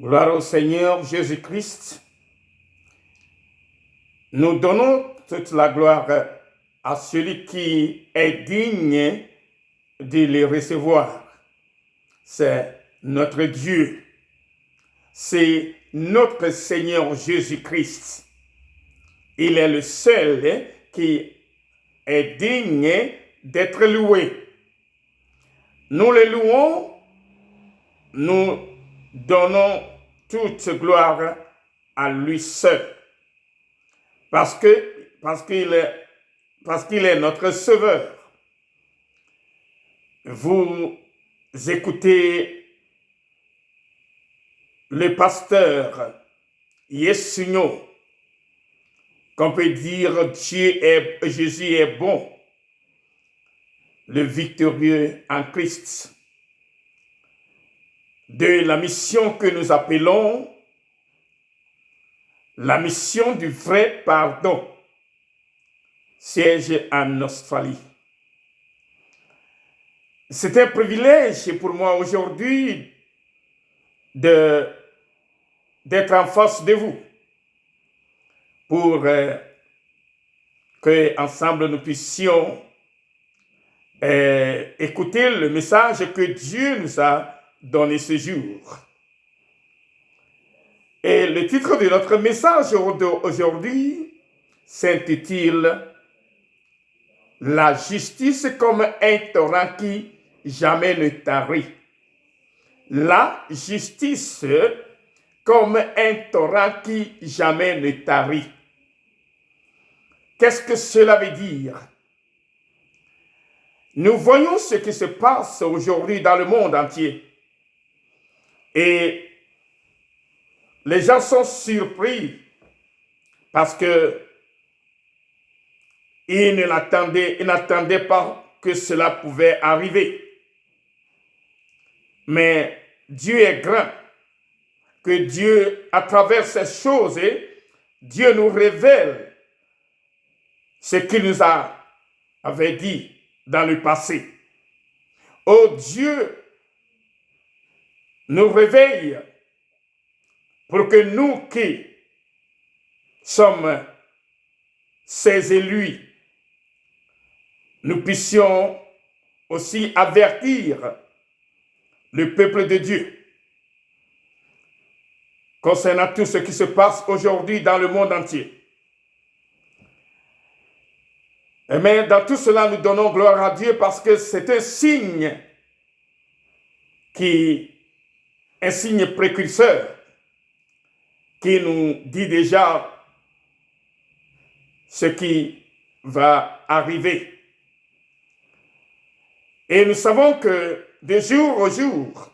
Gloire au Seigneur Jésus-Christ. Nous donnons toute la gloire à celui qui est digne de les recevoir. C'est notre Dieu. C'est notre Seigneur Jésus-Christ. Il est le seul qui est digne d'être loué. Nous le louons, nous donnons toute gloire à lui seul. Parce qu'il est notre sauveur. Vous écoutez le pasteur Yesunyo, qu'on peut dire Jésus est bon, le victorieux en Christ. De la mission que nous appelons la mission du vrai pardon, siège en Australie. C'est un privilège pour moi aujourd'hui d'être en face de vous pour que ensemble nous puissions écouter le message que Dieu nous a donné ce jour. Et le titre de notre message aujourd'hui s'intitule « La justice comme un torrent qui jamais ne tarit ». La justice comme un torrent qui jamais ne tarit. Qu'est-ce que cela veut dire? Nous voyons ce qui se passe aujourd'hui dans le monde entier. Et les gens sont surpris parce que ils n'attendaient pas que cela pouvait arriver. Mais Dieu est grand, que Dieu, à travers ces choses, Dieu nous révèle ce qu'il nous avait dit dans le passé. Oh, Dieu nous réveille pour que nous qui sommes ses élus, nous puissions aussi avertir le peuple de Dieu concernant tout ce qui se passe aujourd'hui dans le monde entier. Mais dans tout cela, nous donnons gloire à Dieu parce que c'est un signe précurseur qui nous dit déjà ce qui va arriver. Et nous savons que de jour au jour,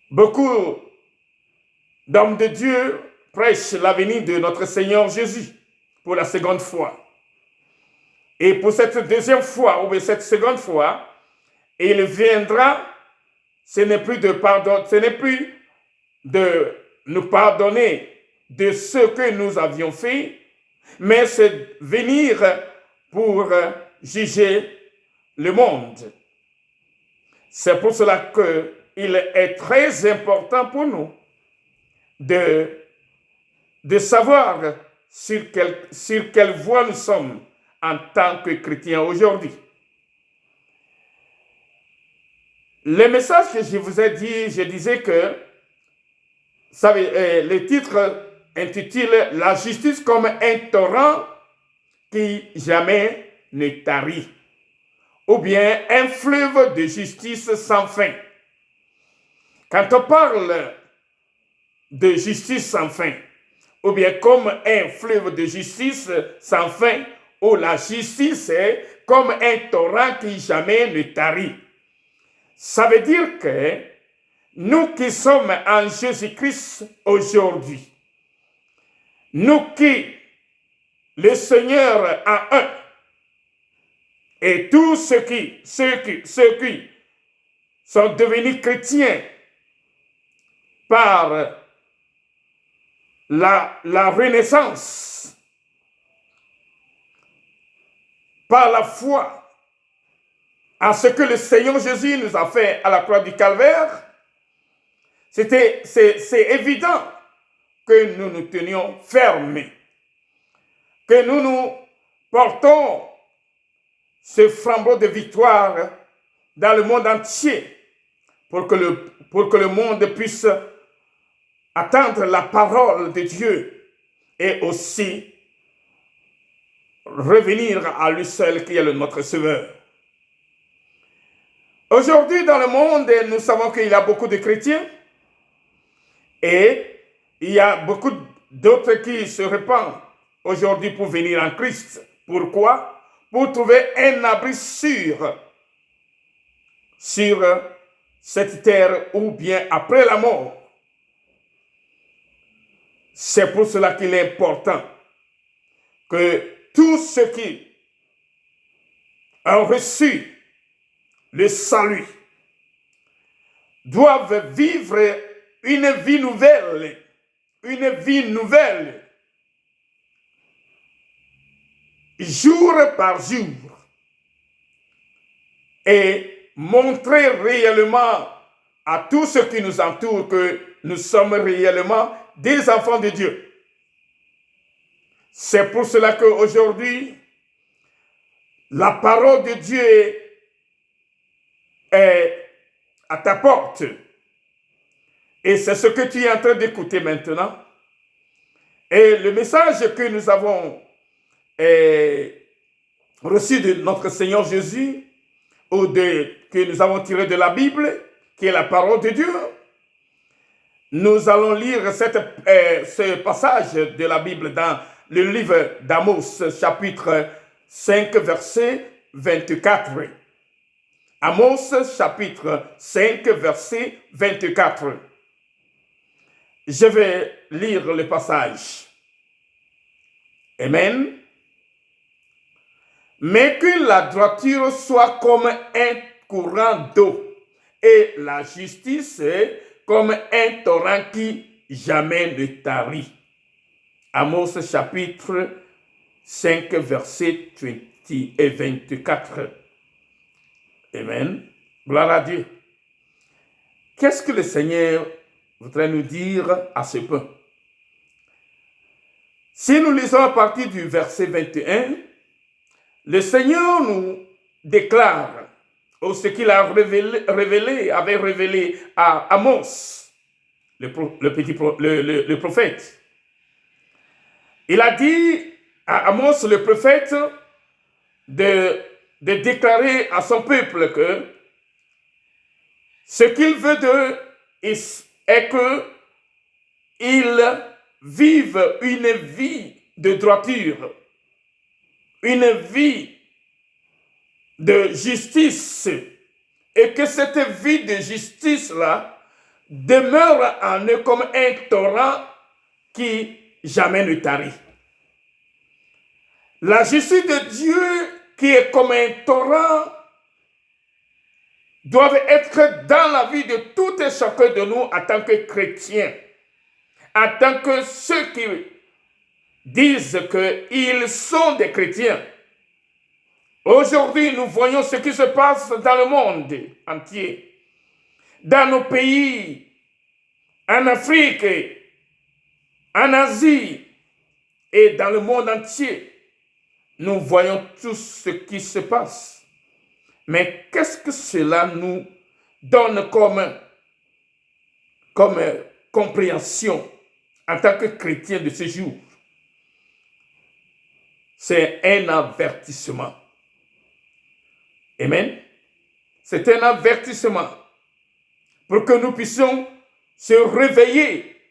beaucoup d'hommes de Dieu prêchent l'avenir de notre Seigneur Jésus pour la seconde fois. Et pour cette deuxième fois, ou cette seconde fois, il viendra, ce n'est plus de nous pardonner de ce que nous avions fait, mais c'est venir pour juger le monde. C'est pour cela qu'il est très important pour nous de savoir sur quelle voie nous sommes en tant que chrétiens aujourd'hui. Le message que je vous ai dit, je disais que le titre intitule « La justice comme un torrent qui jamais ne tarit » ou bien « Un fleuve de justice sans fin ». Quand on parle de justice sans fin, ou bien comme un fleuve de justice sans fin, ou la justice est comme un torrent qui jamais ne tarit. Ça veut dire que nous qui sommes en Jésus-Christ aujourd'hui, nous qui le Seigneur a un, et tous ceux qui sont devenus chrétiens par la renaissance, par la foi, à ce que le Seigneur Jésus nous a fait à la croix du Calvaire, c'est évident que nous nous tenions fermes, que nous portons ce flambeau de victoire dans le monde entier pour que le monde puisse attendre la parole de Dieu et aussi revenir à lui seul qui est notre Sauveur. Aujourd'hui, dans le monde, nous savons qu'il y a beaucoup de chrétiens et il y a beaucoup d'autres qui se répandent aujourd'hui pour venir en Christ. Pourquoi? Pour trouver un abri sûr sur cette terre ou bien après la mort. C'est pour cela qu'il est important que tous ceux qui ont reçu le salut doivent vivre une vie nouvelle, jour par jour, et montrer réellement à tous ceux qui nous entourent que nous sommes réellement des enfants de Dieu. C'est pour cela qu'aujourd'hui, la parole de Dieu est à ta porte. Et c'est ce que tu es en train d'écouter maintenant. Et le message que nous avons reçu de notre Seigneur Jésus, que nous avons tiré de la Bible, qui est la parole de Dieu, nous allons lire ce passage de la Bible dans le livre d'Amos, chapitre 5, verset 24. Amos, chapitre 5, verset 24. Je vais lire le passage. Amen. Mais que la droiture soit comme un courant d'eau et la justice comme un torrent qui jamais ne tarit. Amos chapitre 5, verset 20 et 24. Amen. Gloire à Dieu. Qu'est-ce que le Seigneur voudrait nous dire à ce point? Si nous lisons à partir du verset 21, le Seigneur nous déclare, ou ce qu'il a avait révélé à Amos, le prophète. Il a dit à Amos, le prophète, de déclarer à son peuple que ce qu'il veut d'eux est qu'ils vivent une vie de droiture, une vie de justice, et que cette vie de justice-là demeure en eux comme un torrent qui jamais ne tarit. La justice de Dieu, qui est comme un torrent, doit être dans la vie de tout et chacun de nous en tant que chrétiens, en tant que ceux qui disent qu'ils sont des chrétiens. Aujourd'hui, nous voyons ce qui se passe dans le monde entier, dans nos pays, en Afrique, en Asie et dans le monde entier. Nous voyons tout ce qui se passe. Mais qu'est-ce que cela nous donne comme compréhension en tant que chrétien de ce jour? C'est un avertissement. Amen. C'est un avertissement pour que nous puissions se réveiller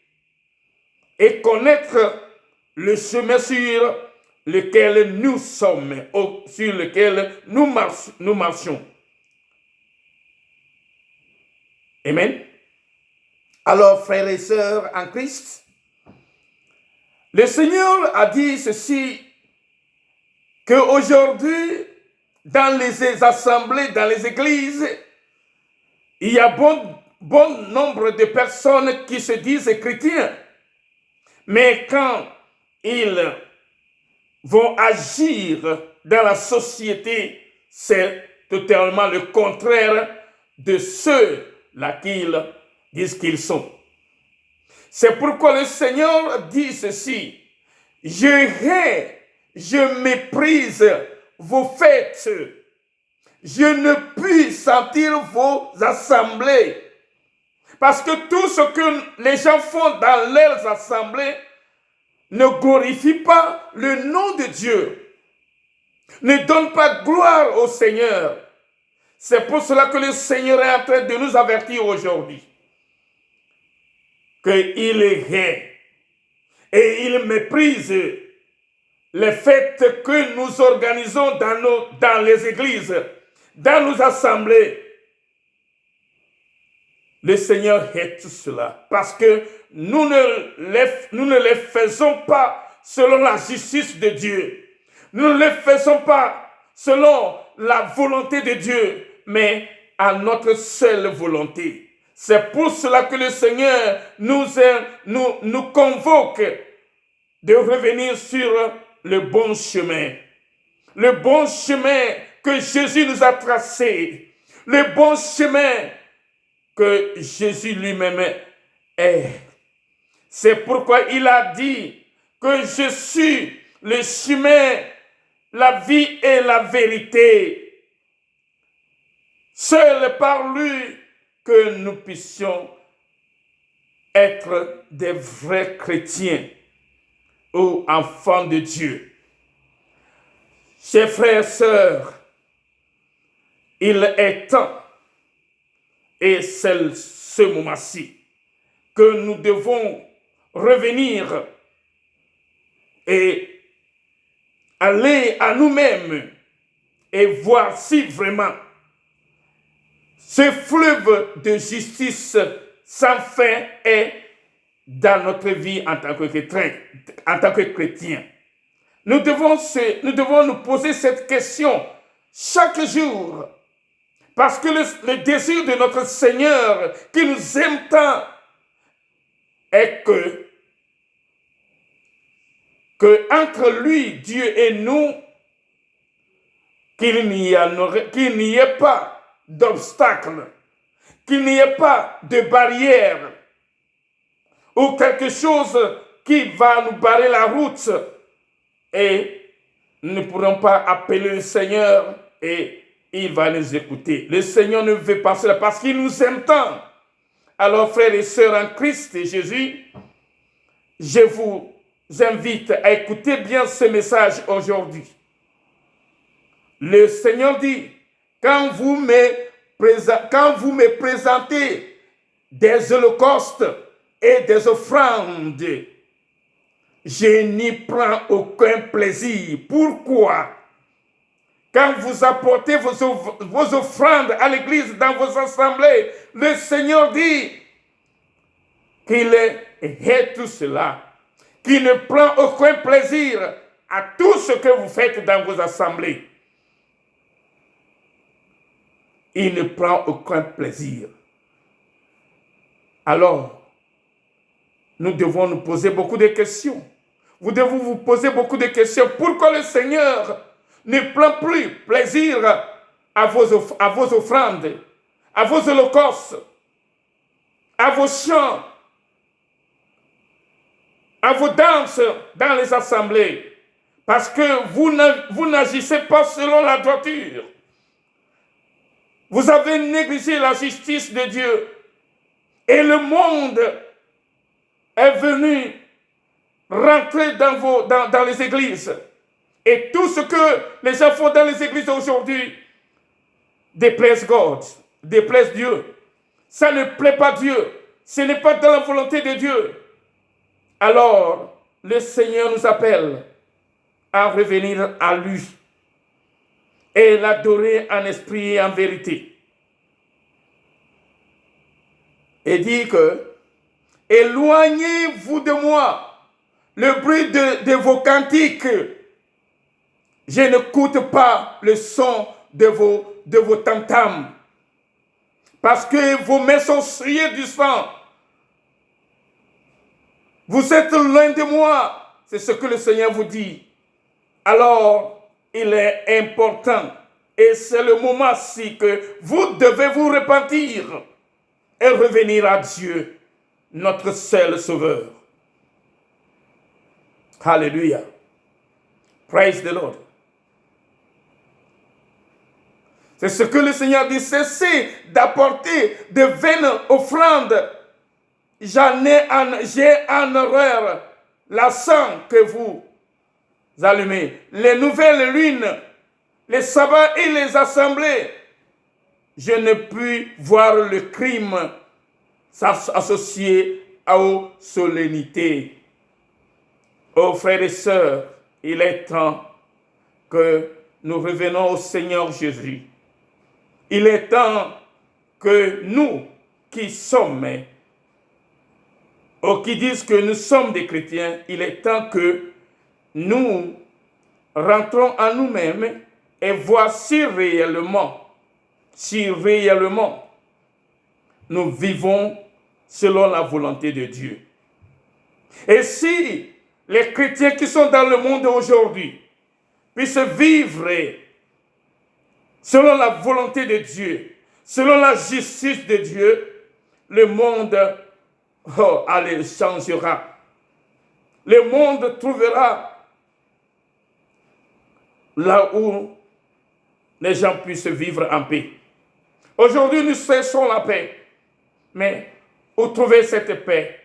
et connaître le chemin sur lequel nous sommes, sur lequel nous marchons. Amen. Alors, frères et sœurs en Christ, le Seigneur a dit ceci, qu'aujourd'hui, dans les assemblées, dans les églises, il y a bon nombre de personnes qui se disent chrétiens. Mais quand ils vont agir dans la société, c'est totalement le contraire de ceux-là qu'ils disent qu'ils sont. C'est pourquoi le Seigneur dit ceci: je hais, je méprise vos fêtes. Je ne puis sentir vos assemblées. Parce que tout ce que les gens font dans leurs assemblées ne glorifie pas le nom de Dieu, ne donne pas gloire au Seigneur. C'est pour cela que le Seigneur est en train de nous avertir aujourd'hui qu'il hait et il méprise les fêtes que nous organisons dans les églises, dans nos assemblées. Le Seigneur hait tout cela parce que nous ne les faisons pas selon la justice de Dieu. Nous ne les faisons pas selon la volonté de Dieu, mais à notre seule volonté. C'est pour cela que le Seigneur nous convoque de revenir sur le bon chemin. Le bon chemin que Jésus nous a tracé. Le bon chemin que Jésus lui-même est. C'est pourquoi il a dit que je suis le chemin, la vie et la vérité. Seul par lui que nous puissions être des vrais chrétiens ou enfants de Dieu. Chers frères et sœurs, il est temps, et c'est ce moment-ci, que nous devons revenir et aller à nous-mêmes et voir si vraiment ce fleuve de justice sans fin est dans notre vie en tant que chrétien. Nous devons nous poser cette question chaque jour. Parce que le désir de notre Seigneur, qui nous aime tant, est que entre lui, Dieu et nous, qu'il n'y ait pas d'obstacle, qu'il n'y ait pas de barrière ou quelque chose qui va nous barrer la route et nous ne pourrons pas appeler le Seigneur et il va nous écouter. Le Seigneur ne veut pas cela parce qu'il nous aime tant. Alors, frères et sœurs en Christ et Jésus, je vous invite à écouter bien ce message aujourd'hui. Le Seigneur dit, quand vous me présentez des holocaustes et des offrandes, je n'y prends aucun plaisir. Pourquoi? Quand vous apportez vos offrandes à l'église, dans vos assemblées, le Seigneur dit qu'il hait tout cela, qu'il ne prend aucun plaisir à tout ce que vous faites dans vos assemblées. Il ne prend aucun plaisir. Alors, nous devons nous poser beaucoup de questions. Vous devez vous poser beaucoup de questions. Pourquoi le Seigneur ne prend plus plaisir à vos offrandes, à vos holocaustes, à vos chants, à vos danses dans les assemblées? Parce que vous n'agissez pas selon la droiture. Vous avez négligé la justice de Dieu. Et le monde est venu rentrer dans les églises. Et tout ce que les gens font dans les églises aujourd'hui déplaise Dieu. Ça ne plaît pas Dieu. Ce n'est pas dans la volonté de Dieu. Alors, le Seigneur nous appelle à revenir à lui et l'adorer en esprit et en vérité. Et dit que, éloignez-vous de moi le bruit de vos cantiques. Je n'écoute pas le son de vos tam-tams. Parce que vos mains sont souillées du sang. Vous êtes loin de moi. C'est ce que le Seigneur vous dit. Alors, il est important. Et c'est le moment-ci que vous devez vous repentir. et revenir à Dieu, notre seul Sauveur. Alléluia. Praise the Lord. C'est ce que le Seigneur dit, cessez d'apporter de vaines offrandes. J'ai en horreur la sang que vous allumez, les nouvelles lunes, les sabbats et les assemblées. Je ne puis voir le crime associé aux solennités. Oh frères et sœurs, il est temps que nous revenons au Seigneur Jésus. Il est temps que nous qui sommes, ou qui disent que nous sommes des chrétiens, il est temps que nous rentrons en nous-mêmes et voir si réellement nous vivons selon la volonté de Dieu. Et si les chrétiens qui sont dans le monde aujourd'hui puissent vivre selon la volonté de Dieu, selon la justice de Dieu, le monde changera. Le monde trouvera là où les gens puissent vivre en paix. Aujourd'hui, nous cherchons la paix. Mais où trouver cette paix?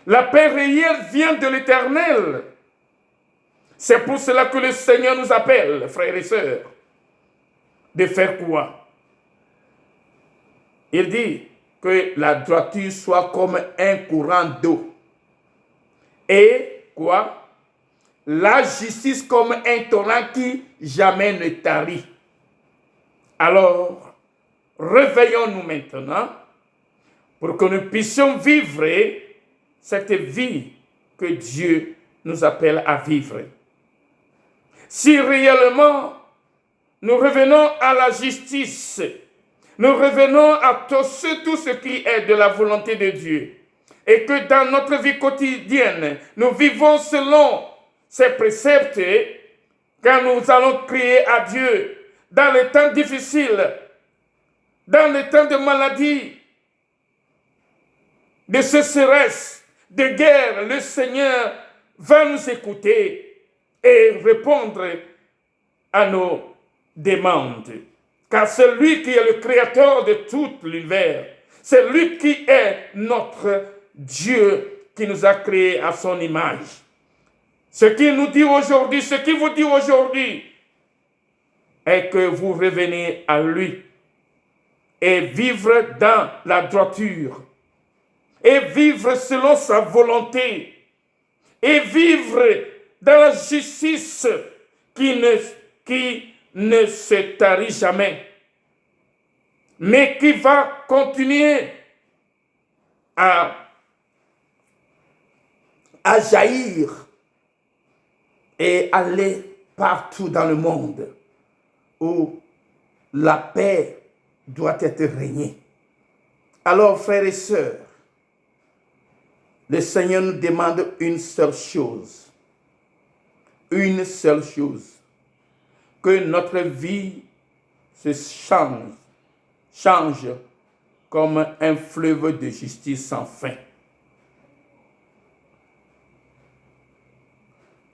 La paix réelle vient de l'Éternel. C'est pour cela que le Seigneur nous appelle, frères et sœurs, de faire quoi? Il dit que la droiture soit comme un courant d'eau. Et quoi? La justice comme un torrent qui jamais ne tarit. Alors, réveillons-nous maintenant pour que nous puissions vivre cette vie que Dieu nous appelle à vivre. Si réellement nous revenons à la justice, nous revenons à tout ce qui est de la volonté de Dieu, et que dans notre vie quotidienne, nous vivons selon ces préceptes, quand nous allons crier à Dieu dans les temps difficiles, dans les temps de maladie, de sécheresse, de guerre, le Seigneur va nous écouter et répondre à nos demandes. Car c'est lui qui est le créateur de tout l'univers. C'est lui qui est notre Dieu qui nous a créés à son image. Ce qu'il nous dit aujourd'hui, ce qu'il vous dit aujourd'hui, est que vous revenez à lui et vivre dans la droiture, et vivre selon sa volonté, et vivre dans la justice qui ne se tarit jamais, mais qui va continuer à jaillir et aller partout dans le monde où la paix doit être régnée. Alors, frères et sœurs, le Seigneur nous demande une seule chose, que notre vie se change comme un fleuve de justice sans fin.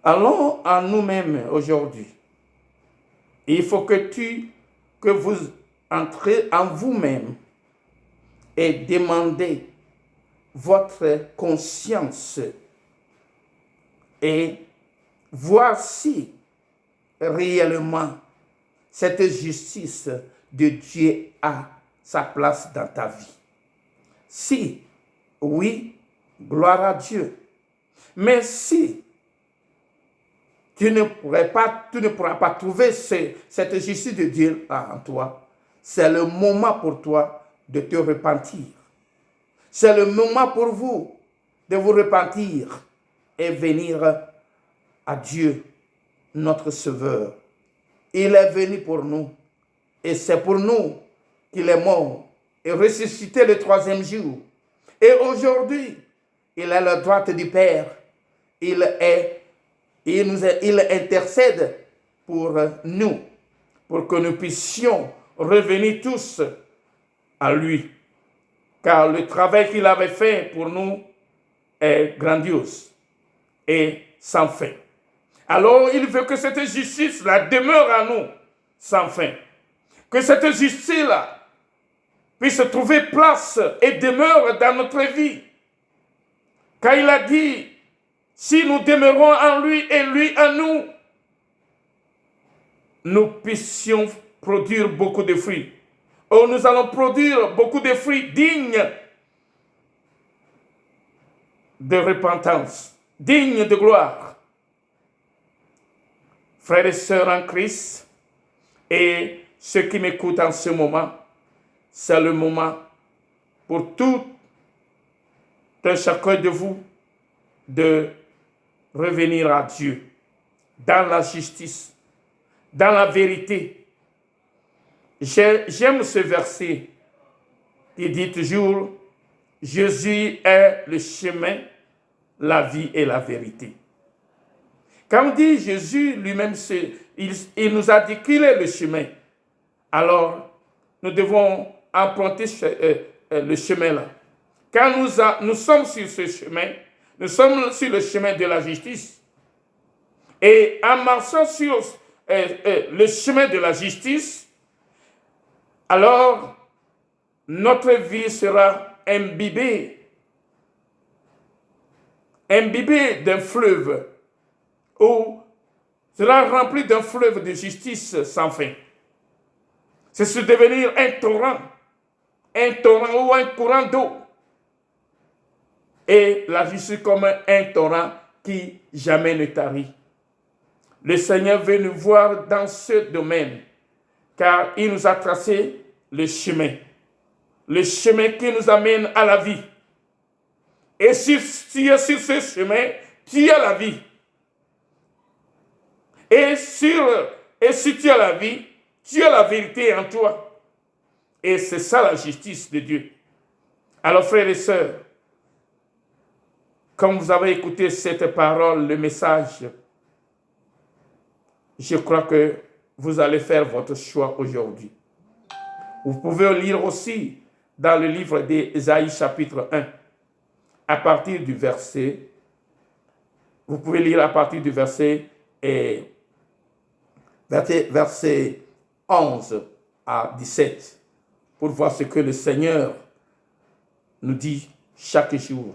Allons à nous-mêmes aujourd'hui. Il faut que vous entrez en vous-même et demandez votre conscience et voir si réellement cette justice de Dieu a sa place dans ta vie. Si oui, gloire à Dieu. Mais si tu ne pourras pas trouver cette justice de Dieu en toi, c'est le moment pour toi de te repentir. C'est le moment pour vous de vous repentir et venir à Dieu, notre Sauveur. Il est venu pour nous et c'est pour nous qu'il est mort et ressuscité le 3e jour. Et aujourd'hui, il est à la droite du Père. Il intercède pour nous, pour que nous puissions revenir tous à lui, car le travail qu'il avait fait pour nous est grandiose et sans fin. Alors, il veut que cette justice-là demeure à nous sans fin. Que cette justice-là puisse trouver place et demeure dans notre vie. Car il a dit, si nous demeurons en lui et lui en nous, nous puissions produire beaucoup de fruits. Or, nous allons produire beaucoup de fruits dignes de repentance, dignes de gloire. Frères et sœurs en Christ, et ceux qui m'écoutent en ce moment, c'est le moment pour tout un chacun de vous de revenir à Dieu dans la justice, dans la vérité. J'aime ce verset qui dit toujours, Jésus est le chemin, la vie et la vérité. Quand on dit Jésus lui-même, il nous a dit qu'il est le chemin. Alors, nous devons emprunter le chemin-là. Quand nous sommes sur ce chemin, nous sommes sur le chemin de la justice. Et en marchant sur le chemin de la justice, alors notre vie sera imbibée d'un fleuve, ou sera remplie d'un fleuve de justice sans fin. C'est se devenir un torrent ou un courant d'eau. Et la justice comme un torrent qui jamais ne tarit. Le Seigneur veut nous voir dans ce domaine, car il nous a tracé le chemin qui nous amène à la vie. Et si tu es sur ce chemin, tu as la vie. Et si tu as la vie, tu as la vérité en toi. Et c'est ça la justice de Dieu. Alors frères et sœurs, comme vous avez écouté cette parole, le message, je crois que vous allez faire votre choix aujourd'hui. Vous pouvez lire aussi dans le livre d'Ésaïe chapitre 1, à partir du verset, vous pouvez lire à partir du verset 11 à 17, pour voir ce que le Seigneur nous dit chaque jour.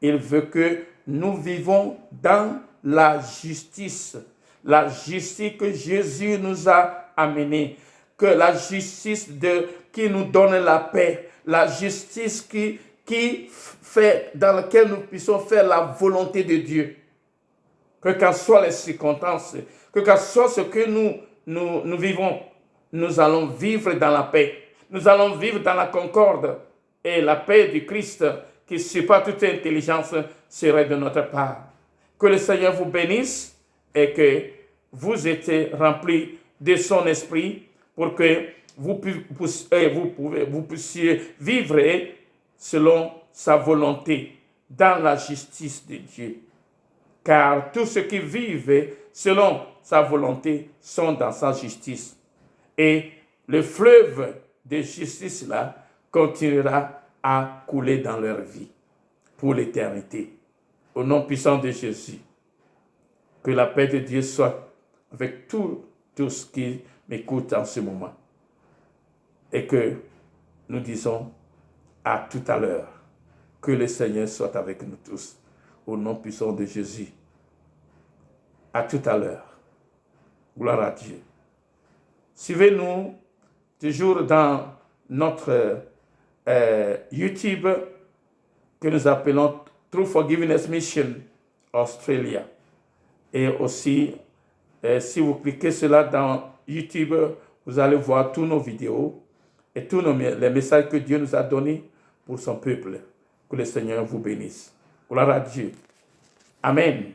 Il veut que nous vivons dans la justice que Jésus nous a amenée, que la justice qui nous donne la paix, la justice dans laquelle nous puissions faire la volonté de Dieu. Que quelles soient les circonstances, que quel soit ce que nous vivons, nous allons vivre dans la paix. Nous allons vivre dans la concorde, et la paix du Christ qui surpasse toute intelligence serait de notre part. Que le Seigneur vous bénisse et que vous êtes remplis de son esprit pour que vous puissiez vivre selon sa volonté dans la justice de Dieu. Car tous ceux qui vivent selon sa volonté sont dans sa justice. Et le fleuve de justice-là continuera à couler dans leur vie pour l'éternité. Au nom puissant de Jésus, que la paix de Dieu soit avec tous qui m'écoutent en ce moment. Et que nous disons à tout à l'heure, que le Seigneur soit avec nous tous. Au nom puissant de Jésus. À tout à l'heure. Gloire à Dieu. Suivez-nous toujours dans notre YouTube que nous appelons True Forgiveness Mission Australia. Et aussi, si vous cliquez cela dans YouTube, vous allez voir tous nos vidéos et tous les messages que Dieu nous a donnés pour son peuple. Que le Seigneur vous bénisse. Gloire à Dieu. Amen.